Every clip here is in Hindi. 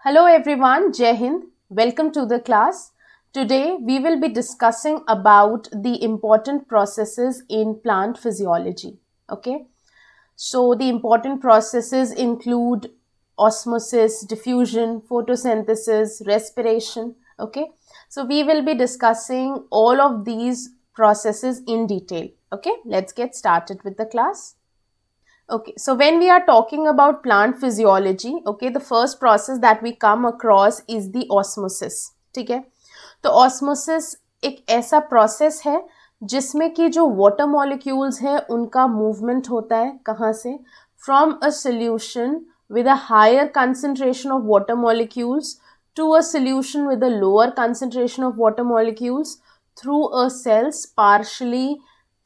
Hello everyone, Jai Hind. Welcome to the class. Today we will be discussing about the important processes in plant physiology. Okay. So the important processes include osmosis, diffusion, photosynthesis, respiration. Okay. So we will be discussing all of these processes in detail. Okay. Let's get started with the class. Okay, so when we are talking about plant physiology, okay, the first process that we come across is the osmosis. ठीक है, तो osmosis एक ऐसा process है जिसमें कि जो water molecules है उनका movement होता है कहाँ से, from a solution with a higher concentration of water molecules to a solution with a lower concentration of water molecules through a cell's partially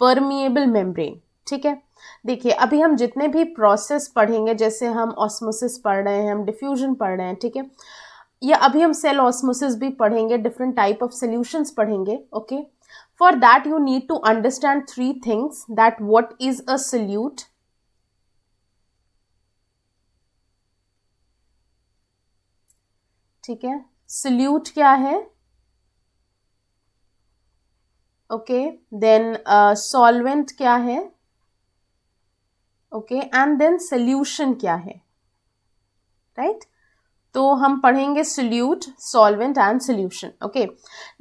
permeable membrane. ठीक है, देखिए अभी हम जितने भी प्रोसेस पढ़ेंगे, जैसे हम ऑस्मोसिस पढ़ रहे हैं, हम डिफ्यूजन पढ़ रहे हैं, ठीक है, या अभी हम सेल ऑस्मोसिस भी पढ़ेंगे, डिफरेंट टाइप ऑफ सॉल्यूशंस पढ़ेंगे. Okay, for that you need to understand three things, that what is a solute, ठीक है, सोल्यूट क्या है, ओके, देन सॉल्वेंट क्या है, ओके, एंड देन सोल्यूशन क्या है, राइट. तो हम पढ़ेंगे solute, solvent and solution. Okay,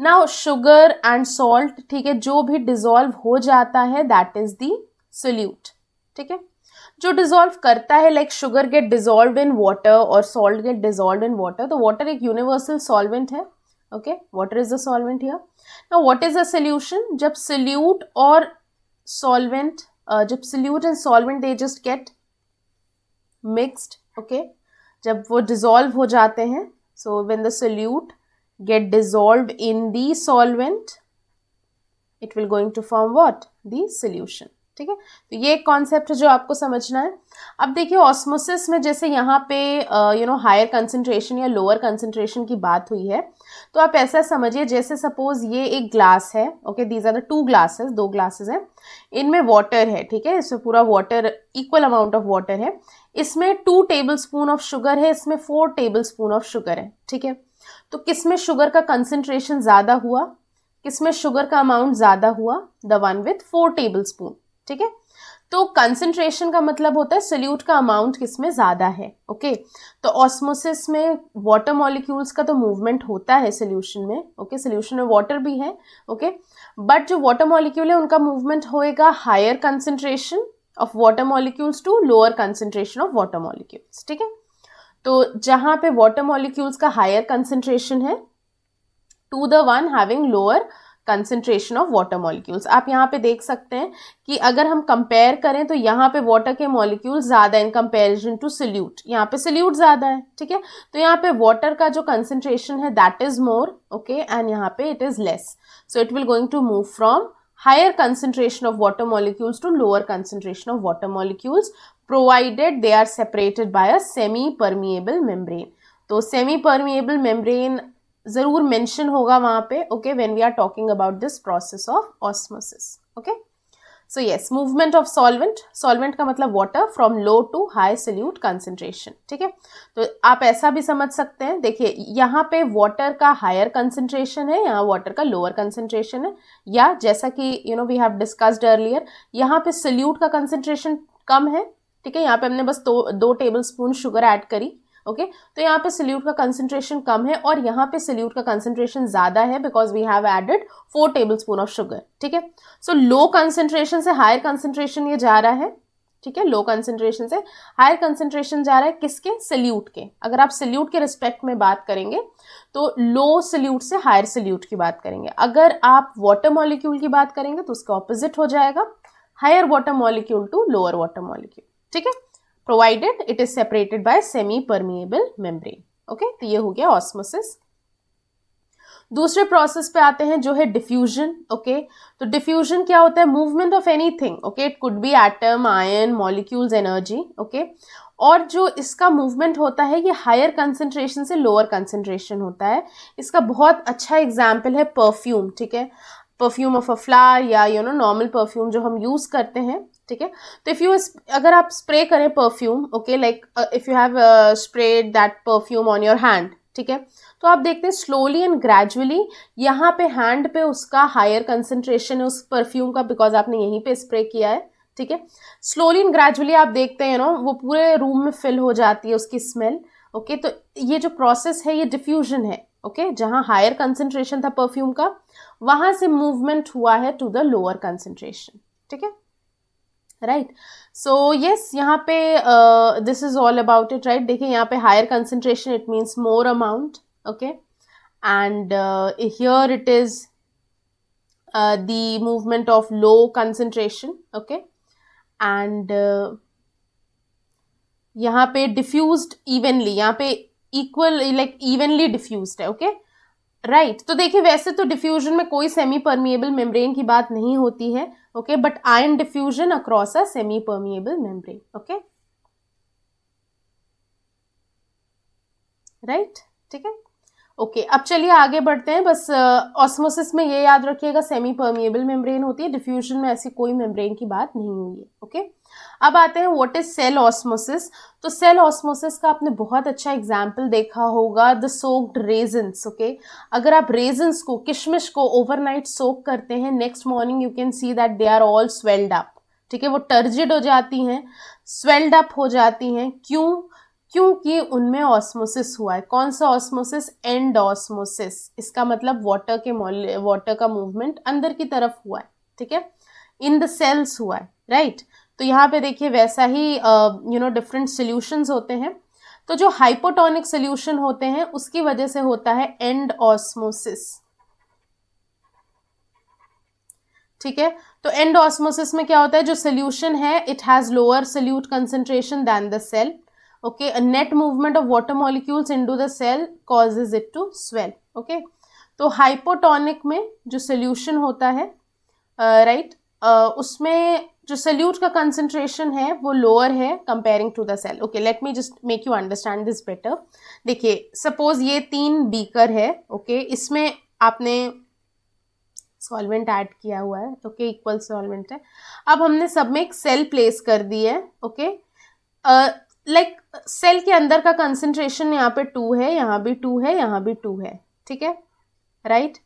now sugar and salt, ठीक है, जो भी डिसॉल्व हो जाता है दैट इज द सोल्यूट. ठीक है, जो डिसॉल्व करता है, like sugar get dissolve in water और salt get dissolve in water, तो वाटर एक यूनिवर्सल सॉल्वेंट है. Okay, water is the solvent here. Now what is a solution, जब सोल्यूट और सॉल्वेंट जब solute and solvent they just get mixed, okay, जब वो डिसॉल्व हो जाते हैं, so when the solute get dissolve in the solvent it will going to form what, the solution. ठीक है, तो ये एक कॉन्सेप्ट है जो आपको समझना है. अब देखिए ऑस्मोसिस में जैसे यहाँ पे हायर कंसंट्रेशन या लोअर कंसंट्रेशन की बात हुई है, तो आप ऐसा समझिए जैसे सपोज ये एक ग्लास है. Okay, these are the two glasses, दो ग्लासेस हैं, इनमें वाटर है. ठीक है, इसमें पूरा water, equal amount of water है, इसमें 2 टेबल स्पून ऑफ शुगर है, इसमें 4 टेबल स्पून ऑफ शुगर है. ठीक है, तो किसमें शुगर का कंसंट्रेशन ज्यादा हुआ, किसमें शुगर का अमाउंट ज्यादा हुआ, the one with 4 table spoon. ठीक है, तो कंसंट्रेशन का मतलब होता है सोल्यूट का अमाउंट किसमें ज्यादा है. ओके, तो ऑस्मोसिस में वाटर मॉलिक्यूल्स का तो मूवमेंट होता है सोल्यूशन में. ओके, सोल्यूशन में वाटर भी है. ओके, बट जो वाटर मॉलिक्यूल है उनका मूवमेंट होएगा higher concentration of water molecules to lower concentration of water molecules. ठीक है, तो जहां पे वाटर मॉलिक्यूल्स का हायर कंसंट्रेशन है to the one having lower concentration of water molecules. आप यहाँ पे देख सकते हैं कि अगर हम कंपेयर करें तो यहाँ पे वाटर के मॉलिक्यूल्स ज्यादा इन कंपेरिजन टू सोल्यूट, यहाँ पे सोल्यूट ज्यादा है. ठीक है, तो यहाँ पे वाटर का जो कंसंट्रेशन है that is more. Okay, and यहाँ पे it is less, so it will going to move from higher concentration of water molecules to lower concentration of water molecules provided they are separated by a semi permeable membrane. तो semi permeable membrane जरूर मेंशन होगा वहां पे. Okay, when we are talking about this process of osmosis. Okay, so yes, movement of solvent, solvent का मतलब water, from low to high solute concentration. ठीक है, तो आप ऐसा भी समझ सकते हैं, देखिए यहाँ पे वाटर का हायर कंसंट्रेशन है, यहाँ वाटर का लोअर कंसंट्रेशन है, या जैसा कि वी हैव डिस्कस्ड अर्लियर, यहाँ पे सोल्यूट का कंसंट्रेशन कम है. ठीक है, यहाँ पे हमने बस 2 टेबल स्पून शुगर ऐड करी. ओके, तो यहाँ पे सोल्यूट का कंसंट्रेशन कम है और यहाँ पे सोल्यूट का कंसंट्रेशन ज्यादा है because we have added 4 tablespoon of sugar. ठीक है, सो लो कंसंट्रेशन से हायर कंसंट्रेशन ये जा रहा है. ठीक है, लो कंसंट्रेशन से हायर कंसंट्रेशन जा रहा है किसके, सोल्यूट के. अगर आप सोल्यूट के रिस्पेक्ट में बात करेंगे तो लो सोल्यूट से हायर सोल्यूट की बात करेंगे. अगर आप वाटर मॉलिक्यूल की बात करेंगे तो उसका ऑपोजिट हो जाएगा, higher water molecule to lower water molecule. ठीक है, provided it is separated by semi permeable membrane. Okay, तो ये हो गया ऑस्मोसिस. दूसरे प्रोसेस पे आते हैं जो है डिफ्यूजन. ओके, तो डिफ्यूजन क्या होता है, movement of anything. Okay, it could be atom, ion, molecules, energy. Okay, और जो इसका मूवमेंट होता है ये हायर कंसंट्रेशन से लोअर कंसंट्रेशन होता है. इसका बहुत अच्छा एग्जाम्पल है परफ्यूम. ठीक है, परफ्यूम ऑफ अ फ्लावर या नॉर्मल परफ्यूम जो हम यूज करते हैं, ठीक है। तो अगर आप स्प्रे करें perfume, okay, like if you have spread that perfume on your hand, ठीक है, तो आप देखते हैं स्लोली एंड ग्रेजुअली यहाँ पे हैंड पे उसका हायर कंसंट्रेशन है उस परफ्यूम का, बिकॉज आपने यहीं पे स्प्रे किया है, ठीक है। स्लोली एंड ग्रेजुअली आप देखते हैं वो पूरे रूम में फिल हो जाती है उसकी स्मेल, ओके। तो ये जो प्रोसेस है ये डिफ्यूजन है, ओके। जहां हायर कंसंट्रेशन था परफ्यूम का वहां से मूवमेंट हुआ है टू द लोअर कंसंट्रेशन, ठीक है, राइट। सो यस, यहाँ पे this is all about it, right. देखिए यहाँ पे higher concentration it means more amount, okay, and here it is the movement of low concentration, okay, and यहाँ पे diffused evenly, यहाँ पे equal like evenly diffused है, okay, right। तो देखिए वैसे तो diffusion में कोई semi permeable membrane की बात नहीं होती है, okay, but ion diffusion across a semi permeable membrane, okay, right, ठीक है, ओके। अब चलिए आगे बढ़ते हैं। बस ऑस्मोसिस में ये याद रखिएगा सेमी परमिएबल मेम्ब्रेन होती है, डिफ्यूजन में ऐसी कोई मेम्ब्रेन की बात नहीं हुई है, ओके। अब आते हैं व्हाट इज सेल ऑस्मोसिस। तो सेल ऑस्मोसिस का आपने बहुत अच्छा एग्जांपल देखा होगा, द सोक्ड रेजन्स, ओके। अगर आप रेजन्स को, किशमिश को ओवरनाइट सोक करते हैं, next morning you can see that they are all swelled up, ठीक है, वो टर्जिड हो जाती हैं, स्वेल्ड अप हो जाती हैं। क्यों? क्योंकि उनमें ऑस्मोसिस हुआ है। कौन सा ऑस्मोसिस? And osmosis. इसका मतलब वाटर का मूवमेंट अंदर की तरफ हुआ है, ठीक है, इन द सेल्स हुआ है, राइट। तो यहाँ पे देखिए वैसा ही डिफरेंट सॉल्यूशंस होते हैं। तो जो हाइपोटोनिक सॉल्यूशन होते हैं उसकी वजह से होता है एंड ऑस्मोसिस, ठीक है। तो एंड ऑस्मोसिस में क्या होता है, जो सॉल्यूशन है it has lower solute concentration than the cell, okay, a net movement of water molecules into the cell causes it to swell, okay। तो हाइपोटोनिक में जो सोल्यूशन होता है, राइट, उसमें जो सोल्यूट का कंसंट्रेशन है वो लोअर है comparing to the cell, okay. Let me just make you understand this better. देखिए सपोज ये 3 बीकर है, ओके, इसमें आपने सॉल्वेंट ऐड किया हुआ है, ओके, इक्वल सॉल्वेंट है। अब हमने सब में एक सेल प्लेस कर दी है, ओके, लाइक सेल के अंदर का कंसंट्रेशन यहाँ पे 2 है, यहाँ भी 2 है, यहाँ भी 2 है, ठीक है, राइट।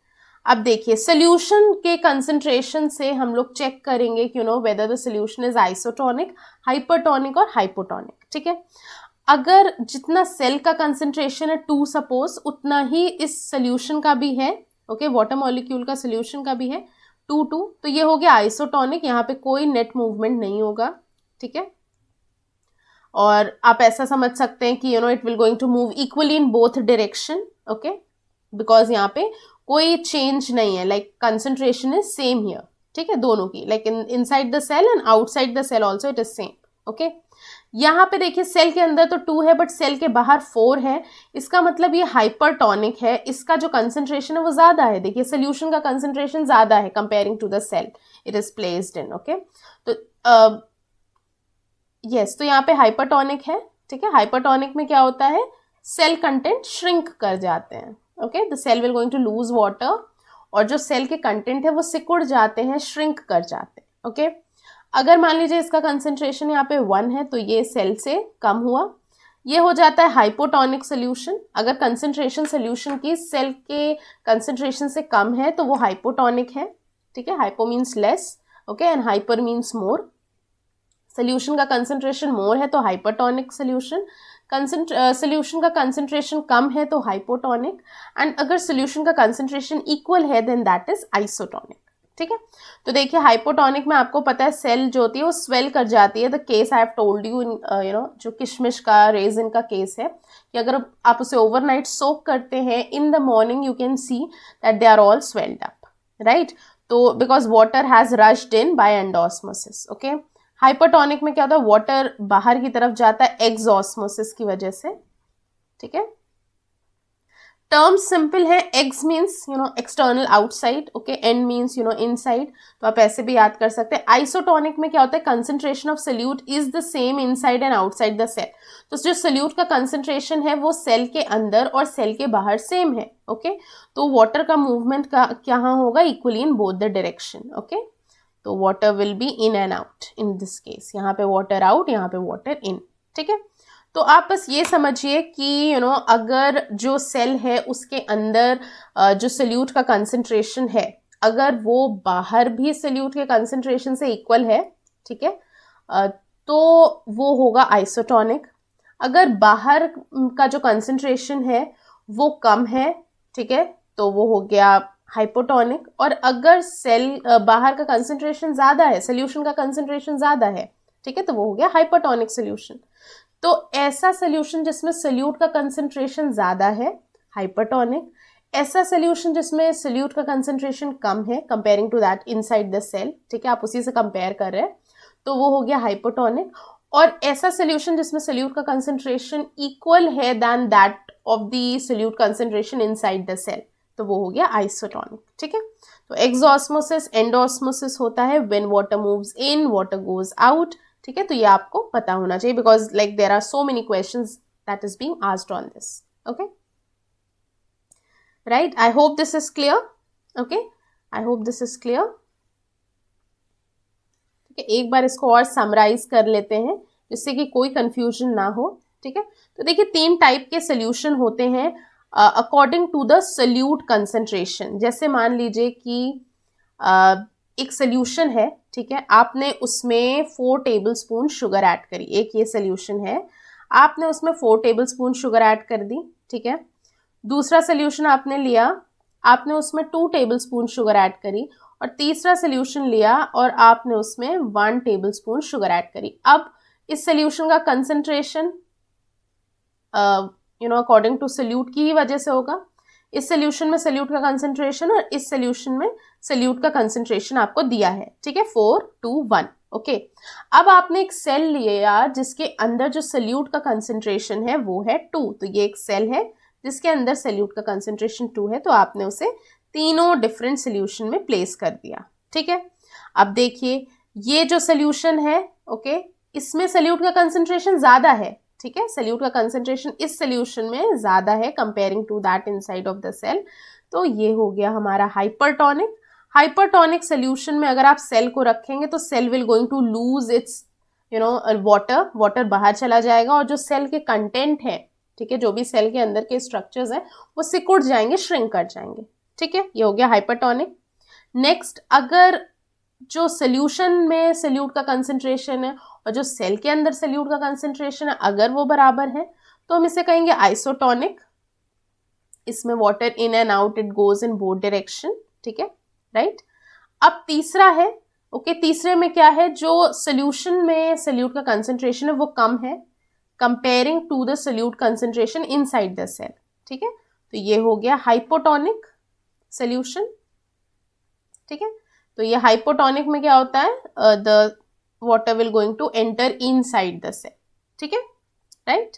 अब देखिए सोल्यूशन के कंसंट्रेशन से हम लोग चेक करेंगे कि whether the solution is isotonic, hypertonic और हाइपोटोनिक, ठीक है। अगर जितना सेल का कंसंट्रेशन है 2 सपोज, उतना ही इस सोल्यूशन का भी है, ओके, वाटर मॉलिक्यूल का सोल्यूशन का भी है 2 2, तो ये हो गया आइसोटोनिक, यहाँ पे कोई नेट मूवमेंट नहीं होगा, ठीक है। और आप ऐसा समझ सकते हैं कि it will going to move equally in both direction, okay, because यहाँ पे कोई चेंज नहीं है, like concentration is same here, ठीक है, दोनों की, like inside the cell and outside the cell also it is same, okay. यहाँ पे देखिए सेल के अंदर तो 2 है बट सेल के बाहर 4 है, इसका मतलब ये हाइपरटोनिक है, इसका जो कंसंट्रेशन है वो ज्यादा है। देखिए सोल्यूशन का कंसंट्रेशन ज्यादा है comparing to the cell it is placed in, okay. तो यस, तो यहाँ पे हाइपरटोनिक है, ठीक है। हाइपरटोनिक में क्या होता है, सेल कंटेंट श्रिंक कर जाते हैं, okay, the cell will going to lose water, और जो सेल के कंटेंट है वो सिकुड़ जाते हैं, श्रिंक कर जाते हैं, ओके। अगर मान लीजिए इसका कंसंट्रेशन यहाँ पे 1 है तो ये सेल से कम हुआ, ये हो जाता है हाइपोटोनिक सोल्यूशन। अगर कंसंट्रेशन सोल्यूशन की सेल के कंसंट्रेशन से कम है तो वो हाइपोटोनिक है, ठीक है। Hypo means less, okay, and hyper means more. Solution का कंसंट्रेशन मोर है तो हाइपरटोनिक सोल्यूशन, सोल्यूशन का कंसंट्रेशन कम है तो हाइपोटोनिक, एंड अगर सोल्यूशन का कंसंट्रेशन इक्वल है देन दैट इज आइसोटोनिक, ठीक है। तो देखिए हाइपोटोनिक में आपको पता है सेल जो होती है वो स्वेल कर जाती है। The case I have told you in जो किशमिश का, रेजिन का केस है कि अगर आप उसे ओवरनाइट सोक करते हैं, in the morning you can see that they are all swelled up, right. तो because water has rushed in by endosmosis, okay. Hypertonic में क्या होता है, वाटर बाहर की तरफ जाता है एक्सऑस्मोसिस की वजह से, ठीक है। टर्म्स सिंपल है, x means external outside, okay, and means inside, तो आप ऐसे भी याद कर सकते हैं। आइसोटोनिक में क्या होता है, concentration of solute is the same inside and outside the cell. तो जो सोल्यूट का कंसंट्रेशन है वो सेल के अंदर और सेल के बाहर सेम है, ओके। तो वाटर का मूवमेंट का क्या होगा, equally in both the direction, okay. तो water will be in and out in this case, यहाँ पे वाटर आउट, यहाँ पे वाटर इन, ठीक है। तो आप बस ये समझिए कि अगर जो सेल है उसके अंदर जो सोल्यूट का कंसंट्रेशन है, अगर वो बाहर भी सोल्यूट के कंसंट्रेशन से इक्वल है, ठीक है, तो वो होगा आइसोटोनिक। अगर बाहर का जो कंसंट्रेशन है वो कम है, ठीक है, तो वो हो गया हाइपोटोनिक। और अगर सेल बाहर का कंसंट्रेशन ज़्यादा है, सोल्यूशन का कंसंट्रेशन ज़्यादा है, ठीक है, तो वो हो गया हाइपोटोनिक सोल्यूशन। तो ऐसा सोल्यूशन जिसमें सोल्यूट का कंसंट्रेशन ज़्यादा है, हाइपोटोनिक। ऐसा सोल्यूशन जिसमें सोल्यूट का कंसंट्रेशन कम है comparing to that inside the cell, ठीक है, आप उसी से कंपेयर कर रहे हैं, तो वो हो गया हाइपोटोनिक। और ऐसा सोल्यूशन जिसमें सोल्यूट का कंसंट्रेशन इक्वल है then that of the solute concentration inside the cell, तो वो हो गया आइसोटोनिक, ठीक है। तो एक्सऑस्मोसिस, एंडोऑस्मोसिस होता है when water moves in, water goes out, ठीक है। तो ये आपको पता होना चाहिए because like there are so many questions that is being asked on this, okay, right. I hope this is clear, okay, I hope this is clear, ठीक है। एक बार इसको और समराइज कर लेते हैं जिससे कि कोई कंफ्यूजन ना हो, ठीक है। तो देखिए 3 टाइप के सोल्यूशन होते हैं according to the solute concentration. जैसे मान लीजिए कि एक सोल्यूशन है, ठीक है, आपने उसमें 4 टेबलस्पून शुगर ऐड करी, एक ये सोल्यूशन है, आपने उसमें 4 टेबलस्पून शुगर ऐड कर दी, ठीक है। दूसरा सोल्यूशन आपने लिया, आपने उसमें 2 टेबलस्पून शुगर ऐड करी, और तीसरा सोल्यूशन लिया और आपने उसमें 1 टेबलस्पून शुगर ऐड करी। अब इस सोल्यूशन का कंसंट्रेशन अकॉर्डिंग टू सोल्यूट की ही वजह से होगा। इस सोल्यूशन में सोल्यूट का कंसंट्रेशन और इस सोल्यूशन में सोल्यूट का कंसंट्रेशन आपको दिया है, ठीक है, 4, 2, 1, ओके। अब आपने एक सेल लिया जिसके अंदर जो सोल्यूट का कंसंट्रेशन है वो है 2, तो ये एक सेल है जिसके अंदर सोल्यूट का कंसंट्रेशन 2 है, तो आपने उसे तीनों डिफरेंट सोल्यूशन में प्लेस कर दिया, ठीक है। अब देखिए ये जो सोल्यूशन है, ओके, इसमें सोल्यूट का कंसंट्रेशन ज्यादा है, ठीक है, सोल्यूट का कंसंट्रेशन इस सोल्यूशन में ज्यादा है comparing to that inside of the cell, तो ये हो गया हमारा हाइपरटोनिक। हाइपरटोनिक सोल्यूशन में अगर आप सेल को रखेंगे तो cell will going to lose its water बाहर चला जाएगा, और जो सेल के कंटेंट है, ठीक है, जो भी सेल के अंदर के स्ट्रक्चर्स हैं वो सिकुड़ जाएंगे, श्रिंक कर जाएंगे, ठीक है, ये हो गया हाइपरटोनिक। नेक्स्ट, अगर जो सोल्यूशन में सोल्यूट का कंसंट्रेशन है और जो सेल के अंदर सोल्यूट का कंसंट्रेशन है अगर वो बराबर है तो हम इसे कहेंगे आइसोटोनिक। इसमें water in and out, it goes in both direction, ठीक है, राइट। अब तीसरा है, ओके, तीसरे में क्या है, जो सोल्यूशन में सोल्यूट का कंसंट्रेशन है वो कम है comparing to the solute concentration inside the cell, ठीक है, तो ये हो गया हाइपोटोनिक सोल्यूशन, ठीक है। तो ये हाइपोटोनिक में क्या होता है, the water will going to enter inside the cell, ठीक है, right.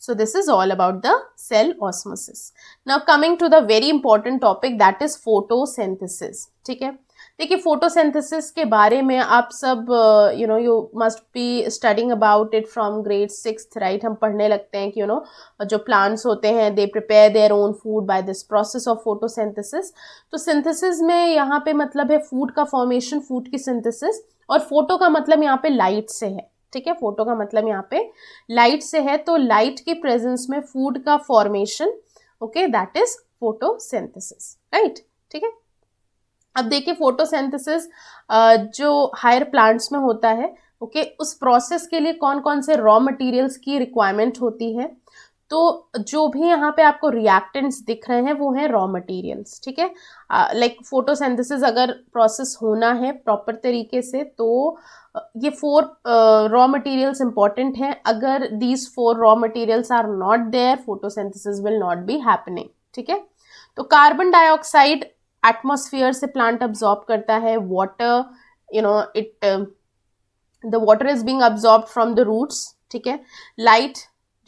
So this is all about the cell osmosis. Now coming to the very important topic that is photosynthesis, ठीक है। देखिए photosynthesis के बारे में आप सब you must be studying about it from grade 6th, right? हम पढ़ने लगते हैं कि जो plants होते हैं they prepare their own food by this process of photosynthesis. तो synthesis में यहाँ पे मतलब है food का formation, food की synthesis, और photo का मतलब यहाँ पे light से है, ठीक है, फोटो का मतलब यहाँ पे लाइट से है, तो लाइट की प्रेजेंस में फूड का formation, okay, that is photosynthesis, right, ठीक है। अब देखिए फोटोसिंथेसिस जो हायर प्लांट्स में होता है, ओके, उस प्रोसेस के लिए कौन कौन से रॉ मटेरियल्स की रिक्वायरमेंट होती है, तो जो भी यहाँ पे आपको रिएक्टेंट्स दिख रहे हैं वो हैं रॉ मटेरियल्स, ठीक है। लाइक फोटोसिंथेसिस अगर प्रोसेस होना है प्रॉपर तरीके से तो ये 4 रॉ मटेरियल्स इंपॉर्टेंट हैं। अगर these 4 raw materials are not there, photosynthesis will not be happening, ठीक है। तो कार्बन डाइऑक्साइड एटमॉस्फेयर से प्लांट अब्जॉर्ब करता है, water the water is being absorbed from the roots, ठीक है, लाइट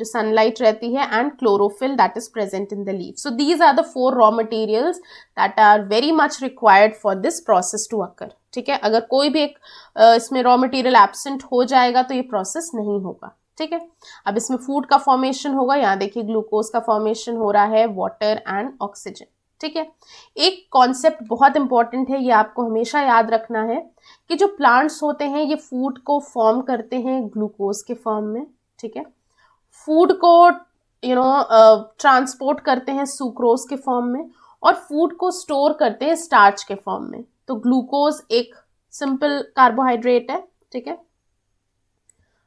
जो सनलाइट रहती है, and chlorophyll that is present in the leaf. So these are the 4 raw materials that are very much required for this process to occur, ठीक है। अगर कोई भी एक इसमें रॉ मटेरियल एब्सेंट हो जाएगा तो ये प्रोसेस नहीं होगा, ठीक है। अब इसमें फूड का फॉर्मेशन होगा, यहाँ देखिए ग्लूकोज का फॉर्मेशन हो रहा है, वाटर एंड ऑक्सीजन, ठीक है। एक कॉन्सेप्ट बहुत इंपॉर्टेंट है, ये आपको हमेशा याद रखना है कि जो प्लांट्स होते हैं ये फूड को फॉर्म करते हैं ग्लूकोज के फॉर्म में, ठीक है। फूड को ट्रांसपोर्ट करते हैं सुक्रोज के फॉर्म में, और फूड को स्टोर करते हैं स्टार्च के फॉर्म में। तो ग्लूकोज एक सिंपल कार्बोहाइड्रेट है, ठीक है,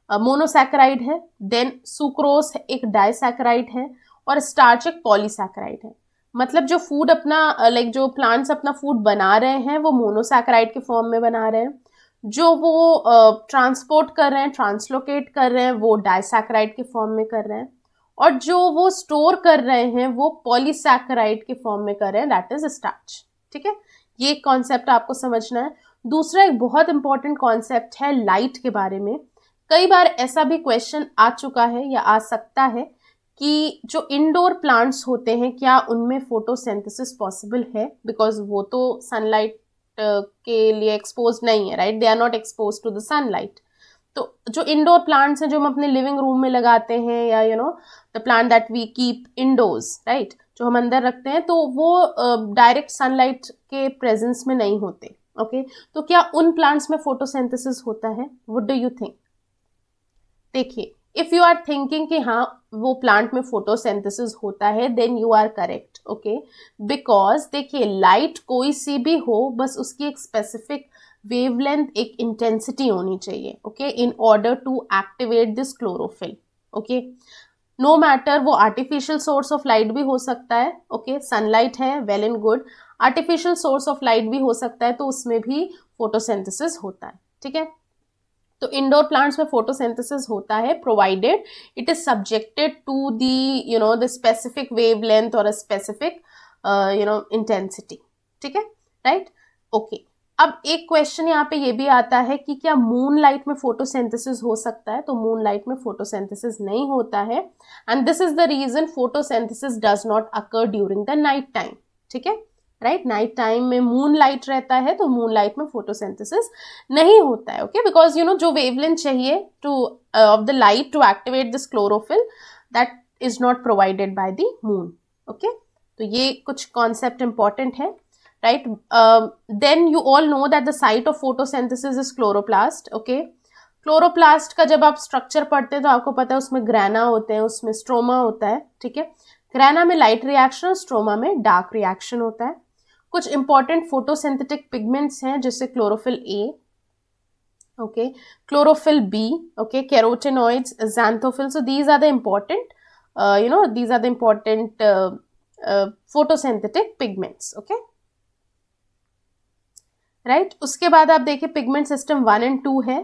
मोनोसैकेराइड है, देन सुक्रोज एक डाइसैकेराइड है, और स्टार्च एक पॉलीसैकेराइड है। मतलब जो फूड अपना जो प्लांट्स अपना फूड बना रहे हैं वो मोनोसैकेराइड के फॉर्म में बना रहे हैं, जो वो ट्रांसपोर्ट कर रहे हैं, ट्रांसलोकेट कर रहे हैं, वो डाइसैकेराइड के फॉर्म में कर रहे हैं, और जो वो स्टोर कर रहे हैं वो पॉलीसैकेराइड के फॉर्म में कर रहे हैं, दैट इज स्टार्च, ठीक है। ये कॉन्सेप्ट आपको समझना है। दूसरा एक बहुत इंपॉर्टेंट कॉन्सेप्ट है लाइट के बारे में। कई बार ऐसा भी क्वेश्चन आ चुका है या आ सकता है कि जो इंडोर प्लांट्स होते हैं क्या उनमें फोटोसिंथेसिस पॉसिबल है, बिकॉज वो तो सनलाइट के लिए एक्सपोज नहीं है, right, they are not expose to the sunlight. तो जो इंडोर प्लांट्स हैं जो हम अपने लिविंग रूम में लगाते हैं, या the plant that we keep indoors, right, जो हम अंदर रखते हैं, तो वो डायरेक्ट सनलाइट के प्रेजेंस में नहीं होते, ओके। तो क्या उन प्लांट्स में फोटोसिंथेसिस होता है? What do you think? देखिए, इफ यू आर थिंकिंग कि हाँ वो प्लांट में फोटोसिंथेसिस होता है, then you are correct, okay. Because देखिए, लाइट कोई सी भी हो, बस उसकी एक स्पेसिफिक वेवलेंथ, एक इंटेंसिटी होनी चाहिए, okay, in order to activate this chlorophyll, okay. No matter वो आर्टिफिशियल सोर्स ऑफ लाइट भी हो सकता है, ओके, सनलाइट है, well and good, artificial source of light भी हो सकता है, तो उसमें भी फोटोसिंथेसिस होता है, ठीक है। तो इंडोर प्लांट्स में फोटोसिंथेसिस होता है, provided it is subjected to the the specific wavelength और अ स्पेसिफिक इंटेंसिटी, ठीक है, राइट, ओके। अब एक क्वेश्चन यहाँ पे ये भी आता है कि क्या मून लाइट में फोटोसिंथेसिस हो सकता है? तो मून लाइट में फोटोसिंथेसिस नहीं होता है, and this is the reason photosynthesis does not occur during the night time, ठीक है, राइट। नाइट टाइम में मून लाइट रहता है, तो मून लाइट में फोटोसिंथेसिस नहीं होता है, ओके, बिकॉज जो वेवलेंथ चाहिए to of the light to activate this chlorophyll, that is not provided by the moon, okay. तो ये कुछ कॉन्सेप्ट इंपॉर्टेंट है, right? Then you all know that the site of photosynthesis is chloroplast, okay? Chloroplast का जब आप स्ट्रक्चर पढ़ते हैं तो आपको पता है उसमें ग्रैना होते हैं, उसमें स्ट्रोमा होता है, ठीक है। ग्रैना में लाइट रिएक्शन और स्ट्रोमा में डार्क रिएक्शन होता है। कुछ इंपॉर्टेंट फोटोसिंथेटिक पिगमेंट्स हैं जैसे chlorophyll A, okay, chlorophyll B, okay, carotenoids, xanthophyll, so these are the important these are the important photosynthetic pigments, okay, right. उसके बाद आप देखिए पिगमेंट सिस्टम 1 and 2 है।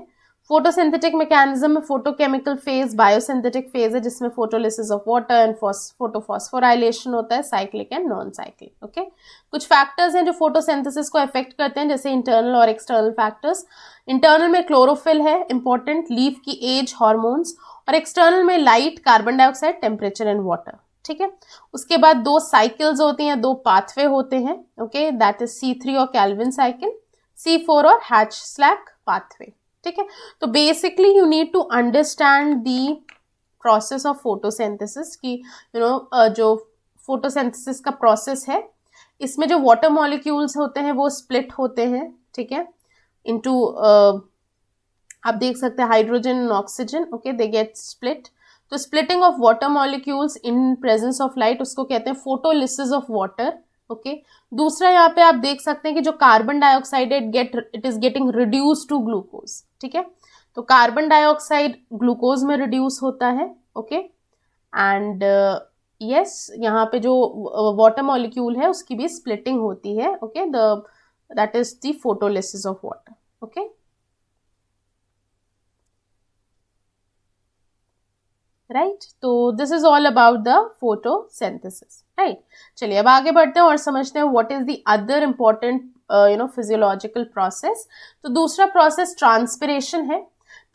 फोटोसिंथेटिक मैकेनिज्म में फोटोकेमिकल फेज, बायोसिंथेटिक फेज है जिसमें photolysis of water and photophosphorylation होता है, cyclic and non cyclic, okay. कुछ फैक्टर्स हैं जो फोटोसिंथेसिस को अफेक्ट करते हैं, जैसे इंटरनल और एक्सटर्नल फैक्टर्स। इंटरनल में क्लोरोफिल है इंपॉर्टेंट, लीफ की एज, हॉर्मोन्स, और एक्सटर्नल में light, carbon dioxide, temperature and water, ठीक है। उसके बाद 2 साइकिल्स होती हैं, 2 पाथवे होते हैं, ओके, दैट इज C3 और कैल्विन साइकिल, C4 और हैच-स्लैक पाथवे, ठीक है। तो basically you need to understand the process of photosynthesis की जो फोटोसिंथेसिस का प्रोसेस है, इसमें जो वाटर मॉलिक्यूल्स होते हैं वो स्प्लिट होते हैं, ठीक है, इनटू आप देख सकते हैं hydrogen and oxygen, okay, they get split. तो splitting of water molecules in presence of light उसको कहते हैं फोटोलिसिस ऑफ वाटर, ओके। दूसरा यहाँ पे आप देख सकते हैं कि जो carbon dioxide it is getting reduce to glucose, ठीक है। तो कार्बन डाइऑक्साइड ग्लूकोज में रिड्यूस होता है, ओके, एंड यस, यहाँ पे जो वाटर मॉलिक्यूल है उसकी भी स्प्लिटिंग होती है, okay, that is the photolysis of water, okay, right. तो this is all about the photosynthesis, right. चलिए अब आगे बढ़ते हैं और समझते हैं what is the other important physiological process. तो दूसरा प्रोसेस ट्रांसपिरेशन है।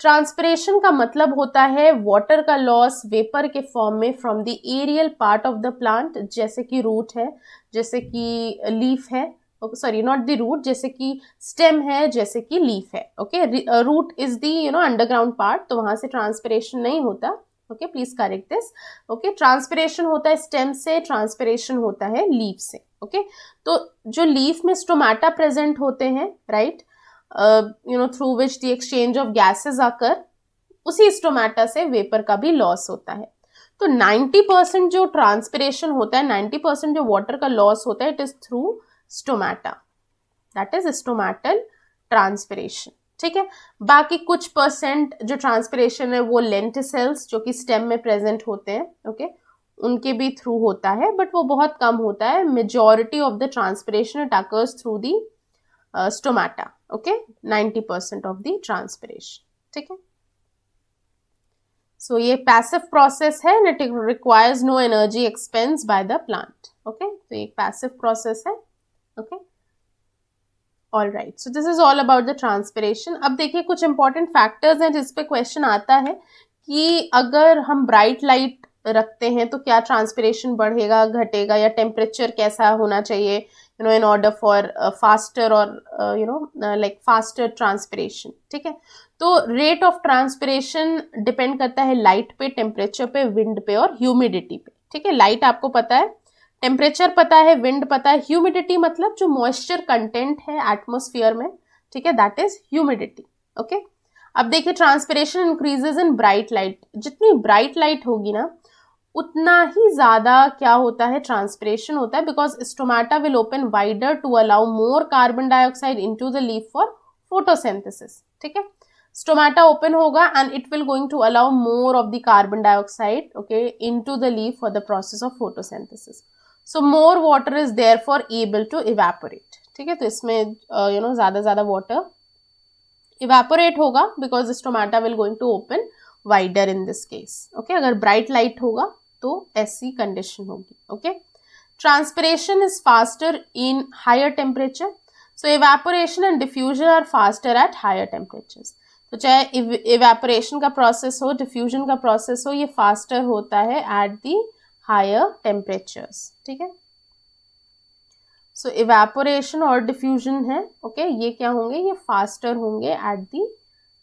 ट्रांसपिरेशन का मतलब होता है वाटर का लॉस वेपर के फॉर्म में from the aerial part of the plant, जैसे कि रूट है, जैसे कि लीफ है, सॉरी नॉट द रूट, जैसे कि स्टेम है, जैसे कि लीफ है, okay. Root is the underground part, तो वहां से ट्रांसपिरेशन नहीं होता, okay, please correct this. Okay, transpiration होता है स्टेम से, ट्रांसपिरेशन होता है लीफ से. ओके, तो जो लीफ में स्टोमाटा प्रेजेंट होते हैं, right, through which the exchange of gases आकर, उसी स्टोमाटा से वेपर का भी लॉस होता है. तो 90% जो ट्रांसपिरेशन होता है, 90% जो वाटर का लॉस होता है, it is through stomata, that is stomatal transpiration. ठीक है, बाकी कुछ परसेंट जो ट्रांसपिरेशन है वो लेंटिसेल्स जो कि स्टेम में प्रेजेंट होते हैं, ओके, उनके भी थ्रू होता है, बट वो बहुत कम होता है. Majority of the transpiration it occurs through the stomata. Okay, 90% of the transpiration. ठीक है, सो ये पैसिव प्रोसेस है and it requires no energy expense by the plant. Okay, तो ये पैसिव प्रोसेस है. Okay, all right, so this is all about the transpiration. अब देखिए कुछ इंपॉर्टेंट फैक्टर्स हैं जिस पे क्वेश्चन आता है कि अगर हम ब्राइट लाइट रखते हैं तो क्या ट्रांसपिरेशन बढ़ेगा, घटेगा, या टेम्परेचर कैसा होना चाहिए, in order for faster or like faster transpiration. ठीक है, तो रेट ऑफ ट्रांसपिरेशन डिपेंड करता है लाइट पे, टेम्परेचर पे, विंड पे और ह्यूमिडिटी पे. ठीक है, लाइट आपको पता है, टेम्परेचर पता है, विंड पता है, ह्यूमिडिटी मतलब जो मॉइस्चर कंटेंट है एटमॉस्फेयर में, ठीक है, दैट इज ह्यूमिडिटी. ओके, अब देखिए ट्रांसपिरेशन इंक्रीजेज इन ब्राइट लाइट. जितनी ब्राइट लाइट होगी ना उतना ही ज्यादा क्या होता है, ट्रांसपिरेशन होता है, because stomata will open wider to allow more carbon dioxide into the leaf for photosynthesis. ठीक है, स्टोमाटा ओपन होगा and it will going to allow more of the carbon dioxide, okay, into the leaf for the process of photosynthesis. So more water is there for able to evaporate. ठीक है, तो इसमें ज्यादा वाटर इवेपोरेट होगा because stomata will going to open wider in this case. Okay, अगर ब्राइट लाइट होगा तो ऐसी कंडीशन होगी. Okay, transpiration is faster in higher temperature, so evaporation and diffusion are faster at higher temperatures. तो चाहे इवेपोरेशन का प्रोसेस हो, डिफ्यूजन का प्रोसेस हो, ये फास्टर होता है एट दी हायर टेम्परेचर्स. ठीक है, सो इवेपोरेशन और डिफ्यूजन है, ओके, ये क्या होंगे, ये फास्टर होंगे at the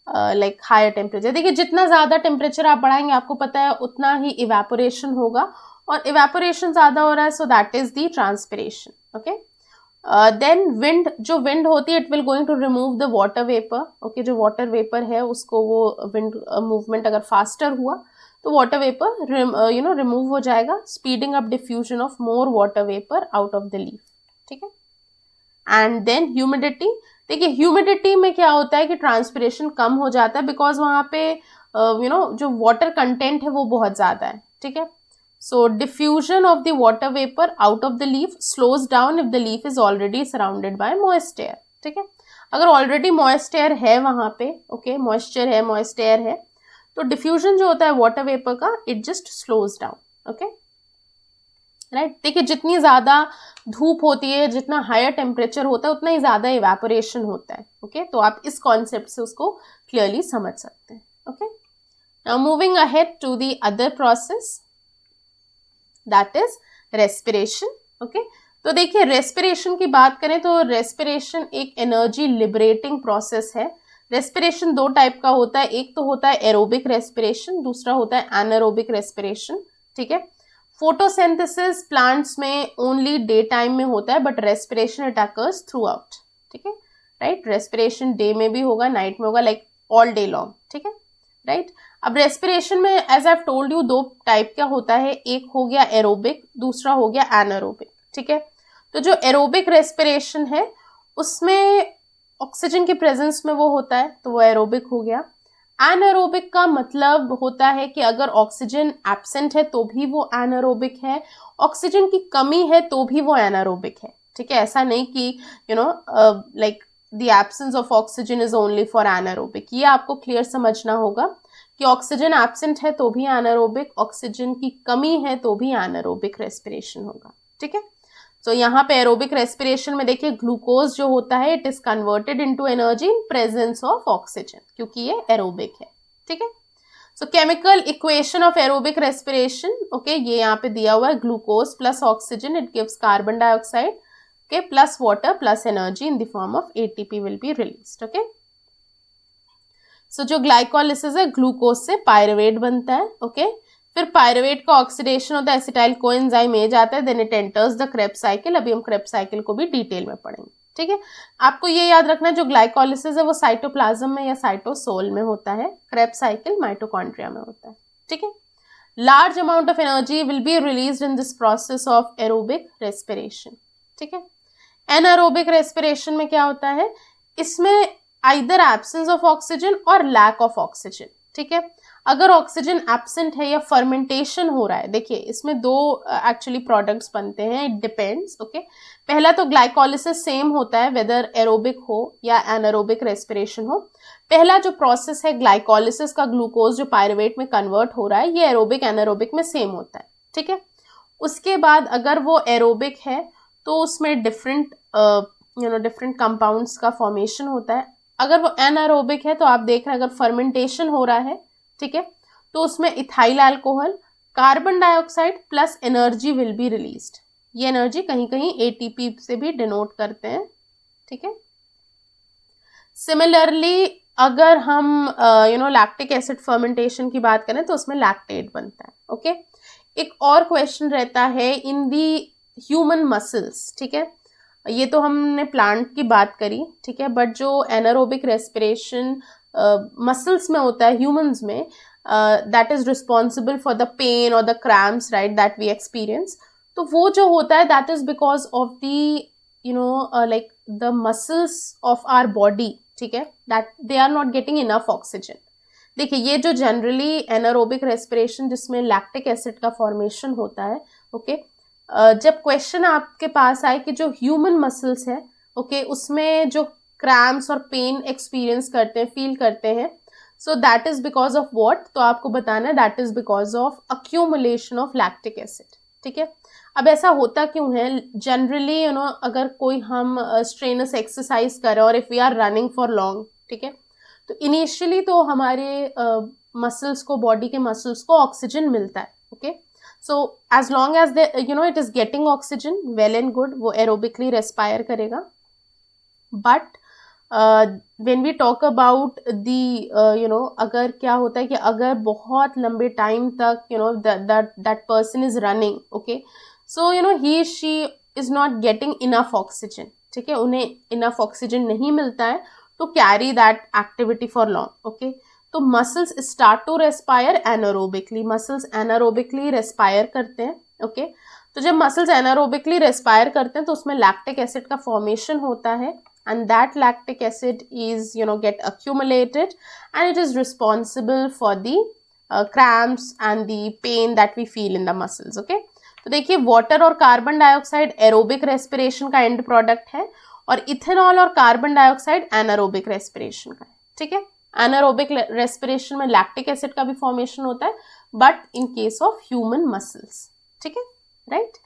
like higher temperature. देखिए जितना ज्यादा टेम्परेचर आप बढ़ाएंगे आपको पता है उतना ही इवेपोरेशन होगा, और इवेपोरेशन ज्यादा हो रहा है, so that is the transpiration. Okay, then wind, जो विंड होती है it will going to remove the water vapour. Okay, जो वाटर वेपर है उसको, वो विंड मूवमेंट अगर फास्टर हुआ तो वाटर वेपर रिमूव हो जाएगा, speeding up diffusion of more water vapour out of the leaf. ठीक है, एंड देन ह्यूमिडिटी. देखिए ह्यूमिडिटी में क्या होता है कि ट्रांसपिरेशन कम हो जाता है बिकॉज वहां पे जो वाटर कंटेंट है वो बहुत ज्यादा है. ठीक है, so diffusion of the water vapour out of the leaf slows down if the leaf is already surrounded by moist air. ठीक है, अगर ऑलरेडी मॉइस्ट एयर है वहां पे, ओके, मॉइस्चर है, मॉइस्ट एयर है, तो डिफ्यूजन जो होता है वाटर वेपर का it just slows down. Okay, right. देखिए जितनी ज्यादा धूप होती है, जितना हायर टेम्परेचर होता है, उतना ही ज्यादा इवेपोरेशन होता है. ओके, तो आप इस कॉन्सेप्ट से उसको क्लियरली समझ सकते हैं. Okay, now moving ahead to the other process that is respiration. Okay, तो देखिए रेस्पिरेशन की बात करें तो रेस्पिरेशन एक एनर्जी लिबरेटिंग प्रोसेस है. रेस्पिरेशन दो टाइप का होता है, एक तो होता है एरोबिक रेस्पिरेशन, दूसरा होता है एनारोबिक रेस्पिरेशन. ठीक है, फोटोसिंथेसिस प्लांट्स में ओनली डे टाइम में होता है, but respiration it occurs through out. ठीक है, राइट, रेस्पिरेशन डे में भी होगा, नाइट में होगा, लाइक ऑल डे लॉन्ग. ठीक है, राइट. अब रेस्पिरेशन में as I have told you दो टाइप का होता है, एक हो गया एरोबिक, दूसरा हो गया एनारोबिक. ठीक है, तो जो एरोबिक रेस्पिरेशन है उसमें ऑक्सीजन की प्रेजेंस में वो होता है, तो वो एरोबिक हो गया. एनारोबिक का मतलब होता है कि अगर ऑक्सीजन एब्सेंट है तो भी वो एनारोबिक है, ऑक्सीजन की कमी है तो भी वो एनारोबिक है. ठीक है, ऐसा नहीं कि like the absence of oxygen is only for anaerobic. ये आपको क्लियर समझना होगा कि ऑक्सीजन एब्सेंट है तो भी एनारोबिक, ऑक्सीजन की कमी है तो भी एनारोबिक रेस्पिरेशन होगा. ठीक है, तो यहाँ पे एरोबिक रेस्पिरेशन में देखिए ग्लूकोज जो होता है it is converted into energy in presence of oxygen, क्योंकि ये एरोबिक है. ठीक है, so chemical equation of aerobic respiration, okay, ये यहाँ पे दिया हुआ है, glucose plus oxygen it gives carbon dioxide, okay, plus water plus energy in the form of ATP will be released. Okay, so जो ग्लाइकोलिसिस है, ग्लूकोज से पायरुवेट बनता है, ओके। फिर पायरुवेट का ऑक्सीडेशन होता है, एसिटाइल कोएंजाइम ए जाता है, then it enters the Krebs cycle. अभी हम क्रेब्स साइकिल को भी डिटेल में पढ़ेंगे, ठीक है। आपको ये याद रखना है, जो ग्लाइकोलिसिस है वो साइटोप्लाज्म में या साइटोसोल में होता है, क्रेब्स साइकिल माइटोकॉन्ड्रिया में होता है, ठीक है। Large amount of energy will be released in this process of aerobic respiration, ठीक है। एनारोबिक रेस्पिरेशन में क्या होता है, इसमें आइदर एब्सेंस ऑफ ऑक्सीजन और लैक ऑफ ऑक्सीजन, ठीक है। अगर ऑक्सीजन एब्सेंट है या फर्मेंटेशन हो रहा है, देखिए इसमें दो एक्चुअली प्रोडक्ट्स बनते हैं, इट डिपेंड्स, ओके। पहला तो ग्लाइकोलिसिस सेम होता है वेदर एरोबिक हो या एनारोबिक रेस्पिरेशन हो। पहला जो प्रोसेस है ग्लाइकोलिसिस का, ग्लूकोज जो पायरुवेट में कन्वर्ट हो रहा है, ये एरोबिक एनारोबिक में सेम होता है, ठीक है। उसके बाद अगर वो एरोबिक है तो उसमें डिफरेंट डिफरेंट कंपाउंड्स का फॉर्मेशन होता है। अगर वो एनारोबिक है तो आप देख रहे हैं अगर फर्मेंटेशन हो रहा है, ठीक है, तो उसमें ethyl alcohol, carbon dioxide plus energy will be released. ये एनर्जी कहीं कहीं एटीपी से भी डिनोट करते हैं, ठीक है। सिमिलरली अगर हम लैक्टिक एसिड फर्मेंटेशन की बात करें तो उसमें लैक्टेट बनता है, ओके। एक और क्वेश्चन रहता है इन दी ह्यूमन मसल्स, ठीक है। ये तो हमने प्लांट की बात करी, ठीक है, बट जो एनारोबिक रेस्पिरेशन मसल्स में होता है ह्यूमंस में, that is responsible for the pain और the cramps, right, that we experience. तो वो जो होता है that is because of the like the muscles of our body, ठीक है, that they are not getting enough oxygen. देखिए ये जो जनरली एनारोबिक रेस्पिरेशन जिसमें लैक्टिक एसिड का फॉर्मेशन होता है, ओके, जब क्वेश्चन आपके पास आए कि जो ह्यूमन मसल्स है, ओके, उसमें जो क्रैम्प्स और पेन एक्सपीरियंस करते हैं, फील करते हैं, सो that is because of what, तो आपको बताना है that is because of accumulation of lactic acid, ठीक है। अब ऐसा होता क्यों है, जनरली अगर कोई हम स्ट्रेनस एक्सरसाइज कर रहे हैं और if we are running for long, ठीक है, तो इनिशियली तो हमारे मसल्स को, बॉडी के मसल्स को ऑक्सीजन मिलता है, okay. So as long as it is getting oxygen, well and good, वो aerobically respire करेगा। But when we talk about the अगर क्या होता है कि अगर बहुत लंबे टाइम तक that person is running, okay, so he she is not getting enough oxygen, ठीक है, उन्हें enough oxygen नहीं मिलता है to carry that activity for long, okay। तो muscles start to respire anaerobically, muscles anaerobically respire करते हैं, ओके। तो जब मसल्स एनारोबिकली रेस्पायर करते हैं तो उसमें लैक्टिक एसिड का फॉर्मेशन होता है, and that lactic acid is get accumulated and it is responsible for the cramps and the pain that we feel in the muscles, okay. तो देखिए वाटर और कार्बन डाइऑक्साइड एरोबिक रेस्पिरेशन का एंड प्रोडक्ट है, और इथेनॉल और कार्बन डाइऑक्साइड एनारोबिक रेस्पिरेशन का है, ठीक है। एनारोबिक रेस्पिरेशन में लैक्टिक एसिड का भी फॉर्मेशन होता है, but in case of human muscles, ठीक है, राइट।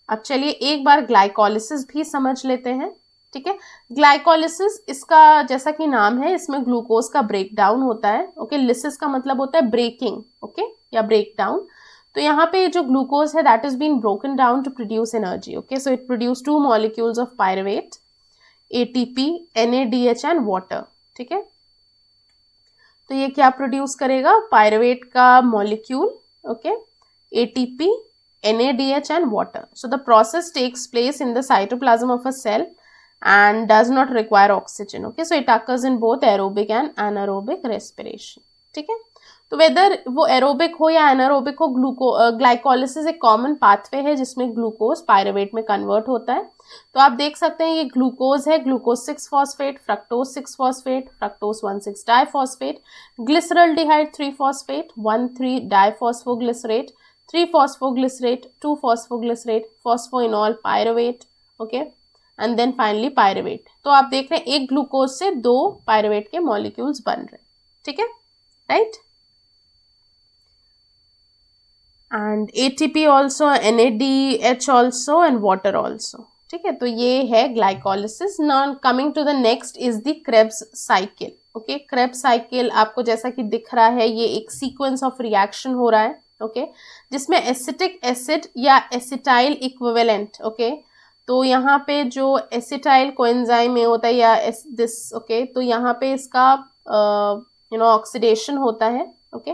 अब चलिए एक बार ग्लाइकोलिसिस भी समझ लेते हैं, ठीक है। ग्लाइकोलिसिस, इसका जैसा कि नाम है, इसमें ग्लूकोज का ब्रेक डाउन होता है, ओके। लिसिस का मतलब होता है ब्रेकिंग, ओके, या ब्रेक डाउन। तो यहाँ पे जो ग्लूकोज है that is been broken down to produce energy, okay. So it produce 2 molecules of pyruvate, ATP, NADH and water, ठीक है। तो ये क्या प्रोड्यूस करेगा, पायरुवेट का molecule, okay, ATP, NADH and water. So the process takes place in the cytoplasm of a cell and does not require oxygen, okay, so it occurs in both aerobic and anaerobic respiration, ठीक है। तो वेदर वो एरोबिक हो या एनारोबिक हो, ग्लाइकोलिसिस एक कॉमन पाथवे है जिसमें ग्लूकोज पायरुवेट में कन्वर्ट होता है। तो आप देख सकते हैं ये ग्लूकोज है, glucose six phosphate, fructose six phosphate, fructose one six diphosphate, glyceraldehyde three phosphate, one three diphosphoglycerate, three phosphoglycerate, two phosphoglycerate, phosphoenol pyruvate, okay, and then finally pyruvate. तो आप देख रहे हैं एक ग्लूकोज से 2 पायरुवेट के मॉलिक्यूल्स बन रहे हैं, ठीक है, right. And ATP also, NADH also and water also, ठीक है। तो ये है glycolysis. Now coming to the next is the Krebs cycle, okay. Krebs cycle आपको जैसा कि दिख रहा है, ये एक सीक्वेंस ऑफ रिएक्शन हो रहा है, ओके, जिसमें एसिटिक एसिड या एसिटाइल इक्विवेलेंट, ओके। तो यहाँ पे जो एसिटाइल कोएंजाइम में होता है या दिस, ओके, तो यहाँ पे इसका ऑक्सीडेशन होता है. Okay,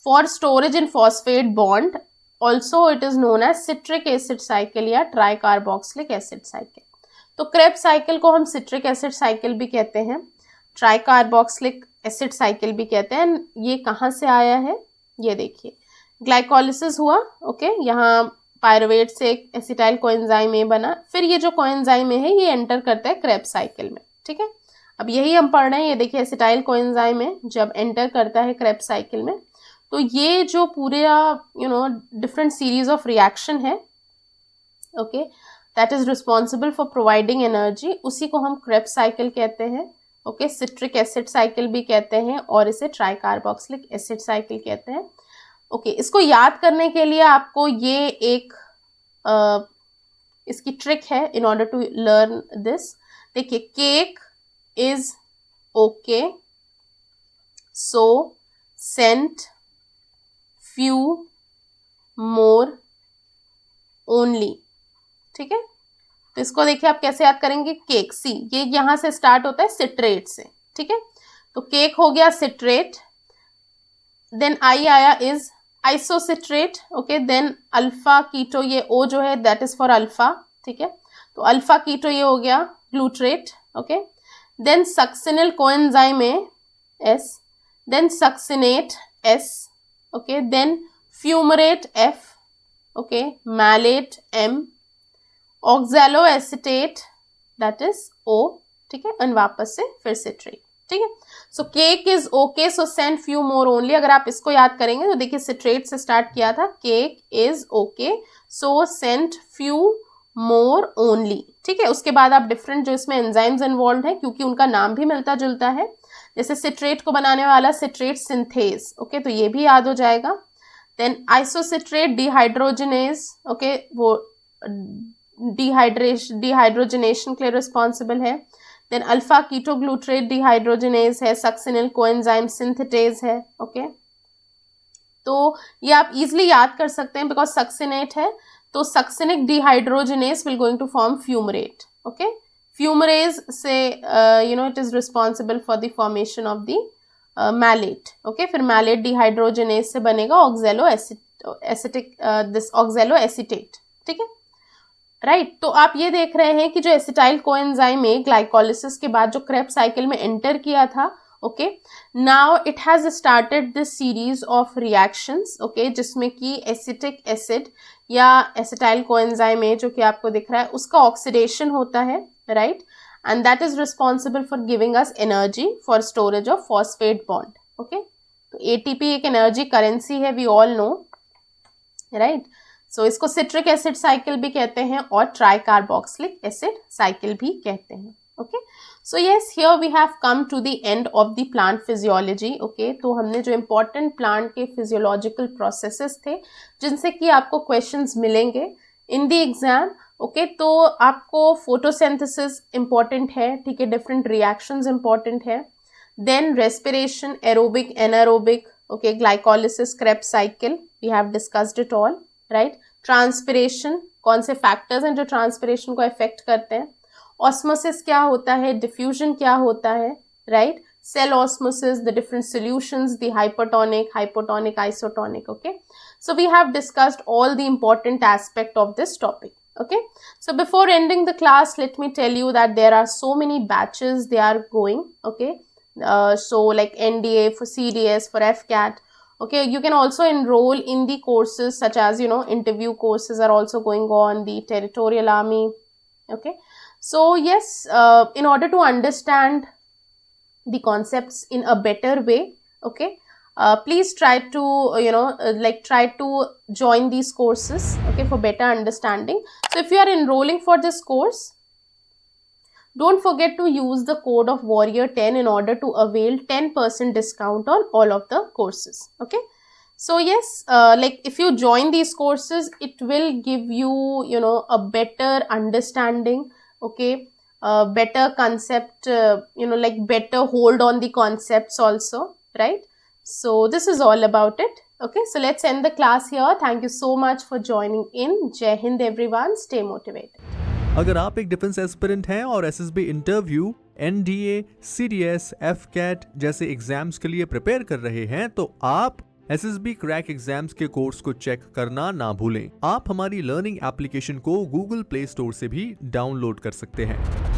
for storage in phosphate bond also it is known as citric acid cycle या ट्राई कार्बोक्सिलिक एसिड साइकिल. तो क्रेब्स साइकिल को हम सिट्रिक एसिड साइकिल भी कहते हैं, ट्राई कार्बोक्सिलिक एसिड साइकिल भी कहते हैं. ये कहाँ से आया है, ये देखिए, ग्लाइकोलिसिस हुआ. ओके, यहाँ पायरुवेट से एक एसिटाइल कोएंजाइम ए बना, फिर ये जो कोएंजाइम ए है ये एंटर करता है क्रेब्स साइकिल में. ठीक है, अब यही हम पढ़ रहे हैं. ये देखिए एसिटाइल कोएंजाइम ए जब एंटर करता है क्रेब्स साइकिल में, तो ये जो पूरे डिफरेंट सीरीज ऑफ रिएक्शन है, okay, that is responsible for providing energy, उसी को हम क्रेब्स साइकिल कहते हैं. ओके, सिट्रिक एसिड साइकिल भी कहते हैं और इसे ट्राई कार्बोक्सिलिक एसिड साइकिल कहते हैं. ओके, इसको याद करने के लिए आपको ये एक इसकी ट्रिक है in order to learn this. देखिए, cake is okay, so sent few more only. ठीक है, तो इसको देखिए आप कैसे याद करेंगे. केक, सी ये यहां से स्टार्ट होता है सिट्रेट से. ठीक है, तो केक हो गया सिट्रेट, देन आई आया is isocitrate. Okay, then alpha keto, ये ओ जो है दैट इज फॉर अल्फा. ठीक है, तो अल्फा कीटो ये हो गया glutarate. Okay, then succinyl coenzyme A S, then succinate S. Okay, then fumarate F. Okay, malate M, oxaloacetate that is O. ठीक है, और वापस से फिर सिट्रेट. ठीक है, so cake is okay, so send few more only. अगर आप इसको याद करेंगे तो देखिए सिट्रेट से स्टार्ट किया था, cake is okay, so send few more only. ठीक है, उसके बाद आप डिफरेंट जो इसमें एंजाइम्स इन्वॉल्व हैं, क्योंकि उनका नाम भी मिलता जुलता है, जैसे सिट्रेट को बनाने वाला सिट्रेट सिंथेज. ओके, तो ये भी याद हो जाएगा. Then isocitrate dehydrogenase. ओके, वो डिहाइड्रोजनेशन के लिए रिस्पॉन्सिबल है. देन अल्फा कीटोग्लूट्रेट डिहाइड्रोजनेज है, सक्सिनिल कोएंजाइम सिंथेटेज है. ओके, तो ये आप इजिली याद कर सकते हैं बिकॉज सक्सिनेट है, तो succinic dehydrogenase will going to form fumarate. Okay, fumarase से it is responsible for the formation of the malate. Okay, फिर मैलेट डिहाइड्रोजनेज से बनेगा ऑक्सैलोएसिटेट. ठीक है, राइट. तो आप ये देख रहे हैं कि जो एसिटाइल कोएंजाइम है ग्लाइकोलिसिस के बाद जो क्रेब्स साइकिल में एंटर किया था, okay, now it has started this series of reactions. Okay, जिसमें कि एसिटिक एसिड या एसिटाइल कोएंजाइम है जो कि आपको दिख रहा है, उसका ऑक्सीडेशन होता है, right, and that is responsible for giving us energy for storage of phosphate bond. Okay, तो एटीपी एक एनर्जी करेंसी है, वी ऑल नो, राइट. सो इसको सिट्रिक एसिड साइकिल भी कहते हैं और ट्राई कार्बोक्सिलिक एसिड साइकिल भी कहते हैं. Okay, so yes, here we have come to the end of the plant physiology. Okay, तो हमने जो इम्पोर्टेंट प्लांट के फिजियोलॉजिकल प्रोसेसेस थे जिनसे कि आपको क्वेश्चंस मिलेंगे इन द एग्जाम. ओके, तो आपको फोटोसिंथेसिस इंपॉर्टेंट है. ठीक है, डिफरेंट रिएक्शंस इंपॉर्टेंट है. Then respiration, aerobic, anaerobic. Okay, glycolysis, Krebs cycle, we have discussed it all, right. Transpiration, कौन से फैक्टर्स हैं जो ट्रांसपिरेशन को इफेक्ट करते हैं. ऑस्मोसिस क्या होता है, डिफ्यूजन क्या होता है, right. Cell osmosis, the different solutions, the hypotonic, hypotonic, isotonic. Okay, so we have discussed all the important aspect of this topic. Okay, so before ending the class, let me tell you that there are so many batches they are going. Okay, so like NDA for CDS, for FCAT. Okay, you can also enroll in the courses such as interview courses are also going on, the territorial army. Okay, so yes, in order to understand the concepts in a better way, okay, please try to try to join these courses, okay, for better understanding. So if you are enrolling for this course, don't forget to use the code of warrior 10 in order to avail 10% discount on all of the courses. Okay, so yes, like if you join these courses, it will give you a better understanding, okay, better concept, like better hold on the concepts also, right. So this is all about it. Okay, so let's end the class here. Thank you so much for joining in. Jai Hind everyone, stay motivated. अगर आप एक डिफेंस एस्पिरेंट हैं और SSB interview, NDA, CDS, FCAT जैसे एग्जाम्स के लिए प्रिपेयर कर रहे हैं तो आप SSB क्रैक एग्जाम्स के कोर्स को चेक करना ना भूलें। आप हमारी लर्निंग एप्लीकेशन को गूगल प्ले स्टोर से भी डाउनलोड कर सकते हैं।